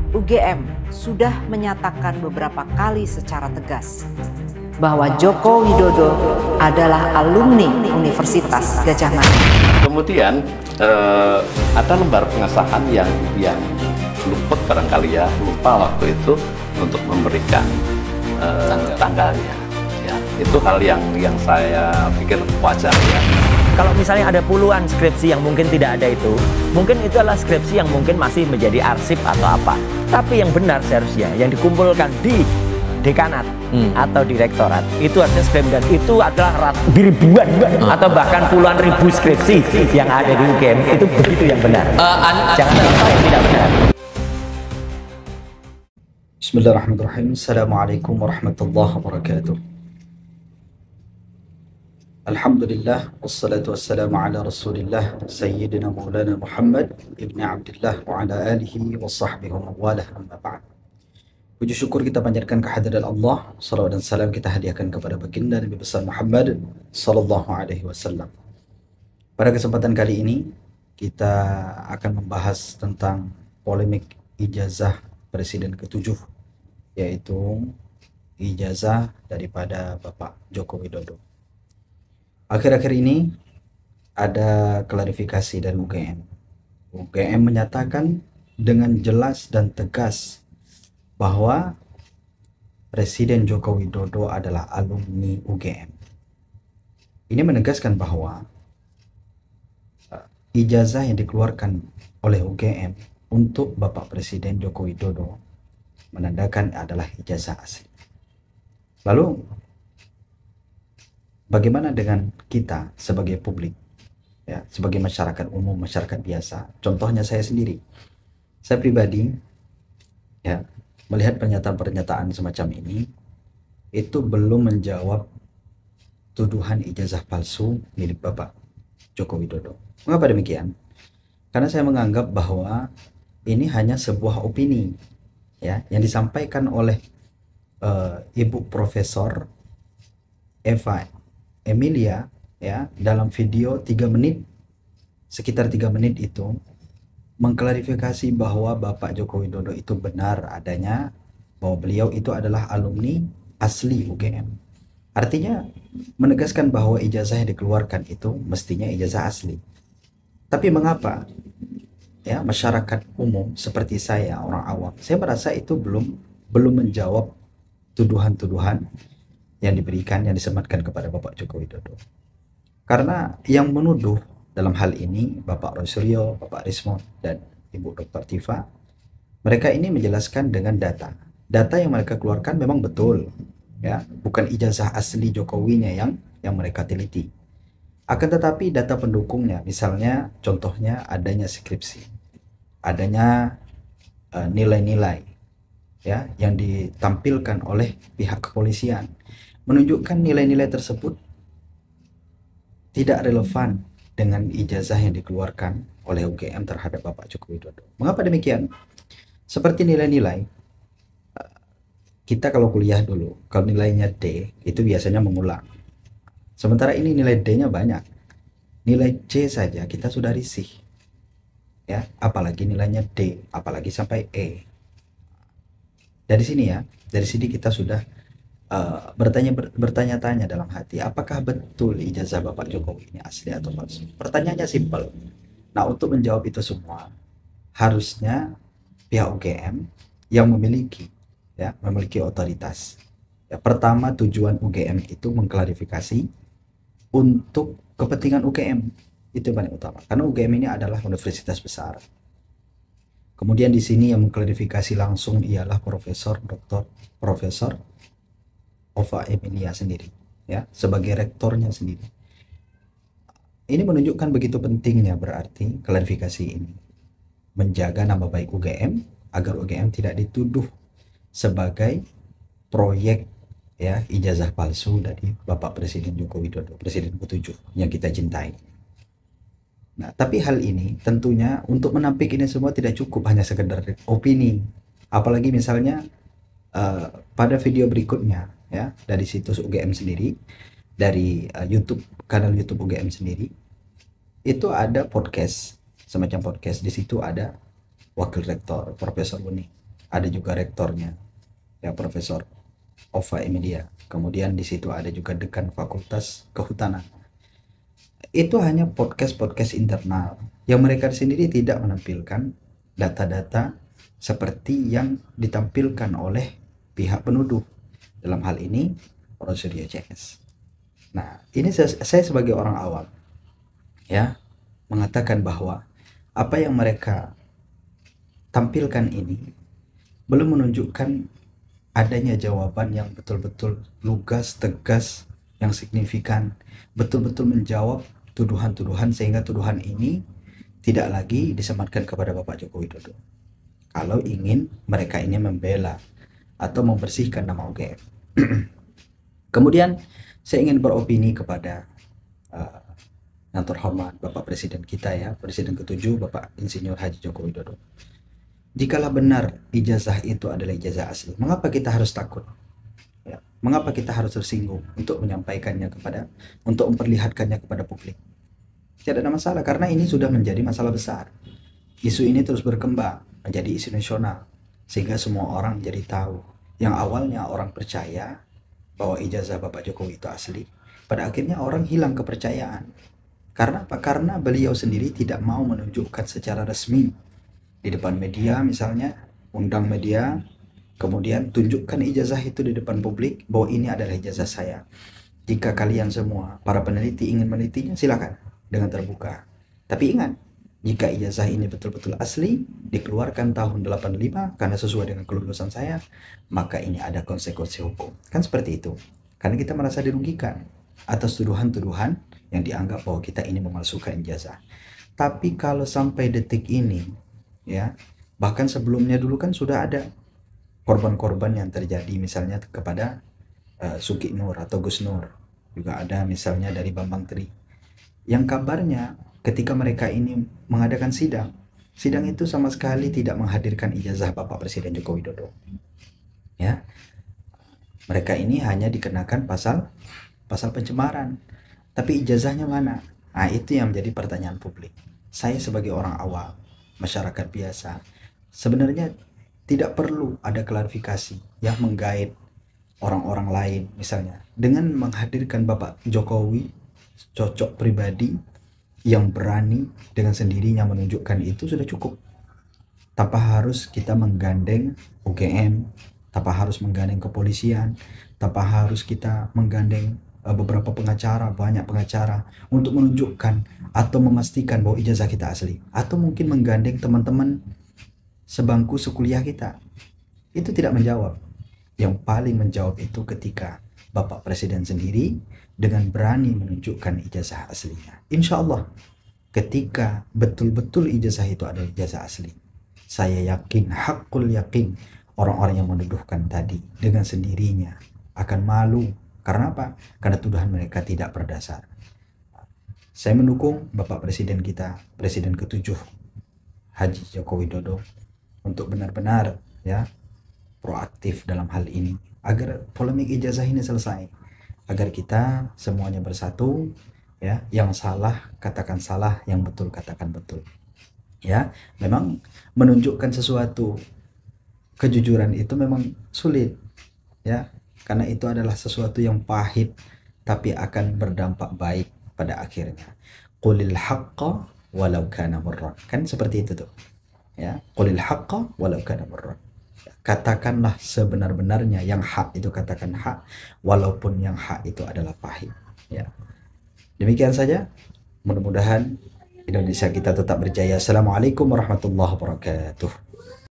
UGM sudah menyatakan beberapa kali secara tegas bahwa Joko Widodo adalah alumni Universitas Gadjah Mada. Kemudian ada lembar pengesahan yang luput barangkali ya, lupa waktu itu untuk memberikan tanggalnya. Ya, itu hal yang saya pikir wajar ya. Kalau misalnya ada puluhan skripsi yang mungkin tidak ada itu, mungkin itu adalah skripsi yang mungkin masih menjadi arsip atau apa. Tapi yang benar seharusnya yang dikumpulkan di dekanat atau direktorat itu harusnya skripsi, dan itu adalah ribuan atau bahkan puluhan ribu skripsi yang ada di UGM. Itu begitu yang benar. Jangan sampai yang tidak benar. Bismillahirrahmanirrahim. Assalamualaikum warahmatullahi wabarakatuh. Alhamdulillah, wassalatu wassalamu ala rasulillah Sayyidina Maulana Muhammad ibni Abdullah wa ala alihi wa sahbihi wa mawalah, amma ba'd. Puji syukur kita panjatkan kehadiran Allah, salawat dan salam kita hadiahkan kepada baginda Nabi besar Muhammad sallallahu alaihi wasallam. Pada kesempatan kali ini kita akan membahas tentang polemik ijazah Presiden ke-7, yaitu ijazah daripada Bapak Joko Widodo. Akhir-akhir ini ada klarifikasi dari UGM. UGM menyatakan dengan jelas dan tegas bahwa Presiden Joko Widodo adalah alumni UGM. Ini menegaskan bahwa ijazah yang dikeluarkan oleh UGM untuk Bapak Presiden Joko Widodo menandakan adalah ijazah asli. Lalu bagaimana dengan kita sebagai publik, ya, sebagai masyarakat umum, masyarakat biasa? Contohnya saya sendiri, saya pribadi, ya, melihat pernyataan-pernyataan semacam ini, itu belum menjawab tuduhan ijazah palsu milik Bapak Joko Widodo. Mengapa demikian? Karena saya menganggap bahwa ini hanya sebuah opini, ya, yang disampaikan oleh Ibu Profesor Eva Emilia, ya, dalam video 3 menit, sekitar 3 menit itu mengklarifikasi bahwa Bapak Joko Widodo itu benar adanya, bahwa beliau itu adalah alumni asli UGM. Artinya menegaskan bahwa ijazah yang dikeluarkan itu mestinya ijazah asli. Tapi mengapa, ya, masyarakat umum seperti saya, orang awam, saya merasa itu belum menjawab tuduhan-tuduhan yang diberikan, yang disematkan kepada Bapak Joko Widodo. Karena yang menuduh dalam hal ini Bapak Roy Suryo, Bapak Rismon, dan Ibu Dr. Tifa, mereka ini menjelaskan dengan data. Data yang mereka keluarkan memang betul, ya, bukan ijazah asli Jokowinya yang mereka teliti. Akan tetapi data pendukungnya, misalnya contohnya adanya skripsi, adanya nilai-nilai, ya, yang ditampilkan oleh pihak kepolisian, menunjukkan nilai-nilai tersebut tidak relevan dengan ijazah yang dikeluarkan oleh UGM terhadap Bapak Joko Widodo. Mengapa demikian? Seperti nilai-nilai, kita kalau kuliah dulu, kalau nilainya D itu biasanya mengulang. Sementara ini nilai D-nya banyak. Nilai C saja kita sudah risih, ya, apalagi nilainya D, apalagi sampai E. Dari sini, ya, dari sini kita sudah bertanya-tanya dalam hati, apakah betul ijazah Bapak Jokowi ini asli atau palsu? Pertanyaannya simpel. Nah, untuk menjawab itu semua, harusnya pihak UGM yang memiliki otoritas. Ya, pertama, tujuan UGM itu mengklarifikasi untuk kepentingan UGM, itu yang paling utama. Karena UGM ini adalah universitas besar. Kemudian di sini yang mengklarifikasi langsung ialah Profesor Ova Emilia sendiri, ya, sebagai rektornya sendiri. Ini menunjukkan begitu pentingnya berarti klarifikasi ini menjaga nama baik UGM agar UGM tidak dituduh sebagai proyek, ya, ijazah palsu dari Bapak Presiden Joko Widodo, Presiden ke-7 yang kita cintai. Nah, tapi hal ini tentunya untuk menampik ini semua tidak cukup hanya sekedar opini. Apalagi misalnya pada video berikutnya, ya, dari situs UGM sendiri, dari kanal YouTube UGM sendiri, itu ada podcast, semacam podcast. Di situ ada Wakil Rektor Profesor Uni ada juga rektornya, ya Profesor Ova Emilia. Kemudian di situ ada juga dekan Fakultas Kehutanan. Itu hanya podcast internal yang mereka sendiri tidak menampilkan data-data seperti yang ditampilkan oleh pihak penuduh, dalam hal ini Rosario CS. Nah, ini saya sebagai orang awam ya mengatakan bahwa apa yang mereka tampilkan ini belum menunjukkan adanya jawaban yang betul-betul lugas, tegas, yang signifikan, betul-betul menjawab tuduhan-tuduhan, sehingga tuduhan ini tidak lagi disematkan kepada Bapak Joko Widodo. Kalau ingin mereka ini membela atau membersihkan nama UGM. Kemudian saya ingin beropini kepada yang terhormat Bapak Presiden kita ya, Presiden ke-7 Bapak Insinyur Haji Joko Widodo. Jikalau benar ijazah itu adalah ijazah asli, mengapa kita harus takut? Ya, mengapa kita harus tersinggung untuk menyampaikannya untuk memperlihatkannya kepada publik? Tidak ada masalah, karena ini sudah menjadi masalah besar. Isu ini terus berkembang menjadi isu nasional, sehingga semua orang jadi tahu. Yang awalnya orang percaya bahwa ijazah Bapak Jokowi itu asli, pada akhirnya orang hilang kepercayaan. Karena apa? Karena beliau sendiri tidak mau menunjukkan secara resmi di depan media, misalnya undang media, kemudian tunjukkan ijazah itu di depan publik bahwa ini adalah ijazah saya. Jika kalian semua para peneliti ingin menelitinya, silakan dengan terbuka. Tapi ingat, jika ijazah ini betul-betul asli, dikeluarkan tahun 85 karena sesuai dengan kelulusan saya, maka ini ada konsekuensi hukum. Kan seperti itu. Karena kita merasa dirugikan atas tuduhan-tuduhan yang dianggap bahwa kita ini memalsukan ijazah. Tapi kalau sampai detik ini, ya, bahkan sebelumnya dulu kan sudah ada korban-korban yang terjadi, misalnya kepada Suki Nur atau Gus Nur. Juga ada misalnya dari Bambang Tri. Yang kabarnya ketika mereka ini mengadakan sidang itu sama sekali tidak menghadirkan ijazah Bapak Presiden Joko Widodo. Ya, mereka ini hanya dikenakan pasal pencemaran, tapi ijazahnya mana? Nah, itu yang menjadi pertanyaan publik. Saya sebagai orang awam, masyarakat biasa, sebenarnya tidak perlu ada klarifikasi yang menggait orang-orang lain, misalnya dengan menghadirkan Bapak Jokowi cocok pribadi yang berani dengan sendirinya menunjukkan itu sudah cukup, tanpa harus kita menggandeng UGM, tanpa harus menggandeng kepolisian, tanpa harus kita menggandeng beberapa pengacara, banyak pengacara untuk menunjukkan atau memastikan bahwa ijazah kita asli, atau mungkin menggandeng teman-teman sebangku sekuliah kita. Itu tidak menjawab. Yang paling menjawab itu ketika Bapak Presiden sendiri dengan berani menunjukkan ijazah aslinya. Insya Allah ketika betul-betul ijazah itu adalah ijazah asli, saya yakin, hakul yakin, orang-orang yang menuduhkan tadi dengan sendirinya akan malu. Karena apa? Karena tuduhan mereka tidak berdasar. Saya mendukung Bapak Presiden kita, Presiden ke-7 Haji Joko Widodo, untuk benar-benar ya proaktif dalam hal ini agar polemik ijazah ini selesai, agar kita semuanya bersatu ya. Yang salah katakan salah, yang betul katakan betul. Ya, memang menunjukkan sesuatu kejujuran itu memang sulit ya, karena itu adalah sesuatu yang pahit tapi akan berdampak baik pada akhirnya. Qulil haqqa walau kana murran. Kan seperti itu tuh. Ya, qulil haqqa walau kana murran. Katakanlah sebenar-benarnya, yang hak itu katakan hak walaupun yang hak itu adalah pahit ya. Demikian saja, mudah-mudahan Indonesia kita tetap berjaya. Assalamualaikum warahmatullahi wabarakatuh.